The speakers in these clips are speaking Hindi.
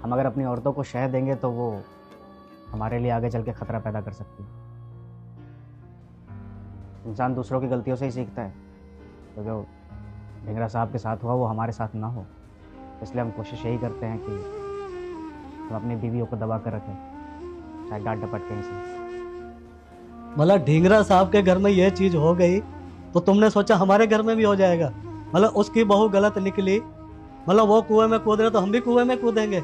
हम अगर अपनी औरतों को शह देंगे तो वो हमारे लिए आगे चल के खतरा पैदा कर सकती है। इंसान दूसरों की गलतियों से ही सीखता है, तो जो ढिंगरा साहब के साथ हुआ वो हमारे साथ ना हो, इसलिए हम कोशिश यही करते हैं कि हम अपनी बीवियों को दबा कर रखें, चाहे डांट डपट कहीं से। मतलब ढींगरा साहब के घर में ये चीज हो गई तो तुमने सोचा हमारे घर में भी हो जाएगा। मतलब उसकी बहू गलत निकली, मतलब वो कुएं में कूद रहे तो हम भी कुएं में कूदेंगे।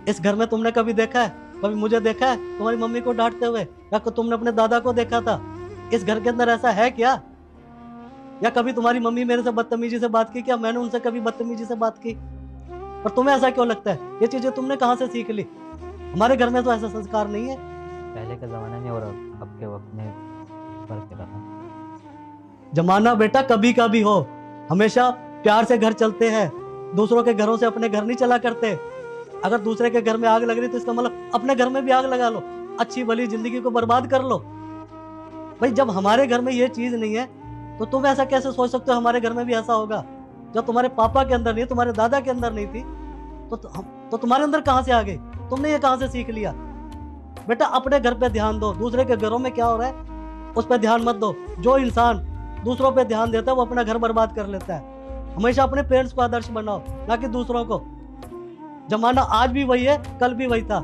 इस घर में तुमने कभी देखा है, कभी मुझे देखा है तुम्हारी मम्मी को डांटते हुए, या तुमने अपने दादा को देखा था? इस घर के अंदर ऐसा है क्या? या कभी तुम्हारी मम्मी मेरे से बदतमीजी से बात की क्या? मैंने उनसे कभी बदतमीजी से बात की? पर तुम्हें ऐसा क्यों लगता है? ये चीजें तुमने कहाँ से सीख ली? हमारे घर में तो ऐसा संस्कार नहीं है। पहले के ज़माने में और अब के वक्त में फर्क रहा। जमाना बेटा कभी का भी हो, हमेशा प्यार से घर चलते हैं। दूसरों के घरों से अपने घर नहीं चला करते। अगर दूसरे के घर में आग लग रही तो इसका मतलब अपने घर में भी आग लगा लो, अच्छी भली जिंदगी को बर्बाद कर लो। भाई जब हमारे घर में ये चीज नहीं है तो तुम ऐसा कैसे सोच सकते हो हमारे घर में भी ऐसा होगा? जब तुम्हारे पापा के अंदर नहीं, तुम्हारे दादा के अंदर नहीं थी तो तुम्हारे अंदर कहां से आ गई? तुमने ये कहां से सीख लिया? बेटा अपने घर पे ध्यान दो, दूसरे के घरों में क्या हो रहा है उस पर ध्यान मत दो। जो इंसान दूसरों पे ध्यान देता है वो अपना घर बर्बाद कर लेता है। हमेशा अपने पेरेंट्स को आदर्श बनाओ, ना कि दूसरों को। जमाना आज भी वही है, कल भी वही था।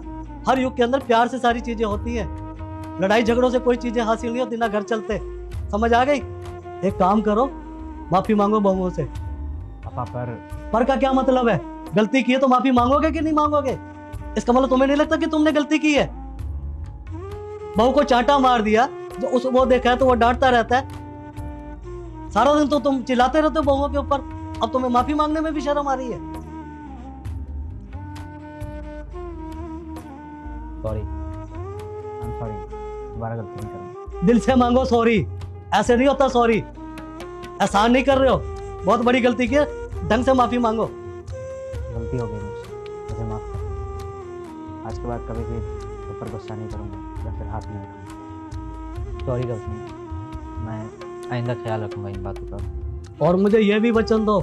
हर युग के अंदर प्यार से सारी चीजें होती हैं, लड़ाई झगड़ों से कोई चीजें हासिल नहीं होती, ना घर चलते। समझ आ गई? एक काम करो, माफी मांगो बहुओं से। पापा पर का क्या मतलब है? गलती की है तो माफी मांगोगे कि नहीं मांगोगे? इसका मतलब तुम्हें नहीं लगता कि तुमने गलती की है? बहू को चांटा मार दिया, जो उस वो देखा है तो वो डांटता रहता है। सारा दिन तो तुम चिल्लाते रहते हो बहुओं के ऊपर, अब तुम्हें माफी मांगने में भी शर्म आ रही है। सॉरी। आई एम सॉरी, दोबारा गलती नहीं करूँगा। दिल से मांगो सॉरी, ऐसे नहीं होता सॉरी। एहसान नहीं कर रहे हो, बहुत बड़ी गलती की है, ढंग से माफी मांगो। गलती हो गई मुझसे, मुझे माफ़ कर। आज के बाद कभी भी ऊपर गुस्सा नहीं करूँगा या फिर हाथ नहीं उठाऊंगा। सॉरी गर्लफ्रेंड, मैं आइंदा ख्याल रखूंगा इन बातों का। और मुझे ये भी वचन दो,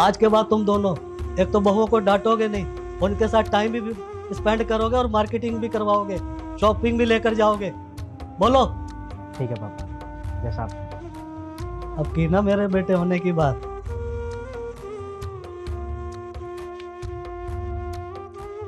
आज के बाद तुम दोनों एक तो बहुओं को डांटोगे नहीं, उनके साथ टाइम भी स्पेंड करोगे और मार्केटिंग भी करवाओगे, शॉपिंग भी लेकर जाओगे। बोलो। ठीक है पापा, जैसा आप। अब की ना मेरे बेटे होने की बात।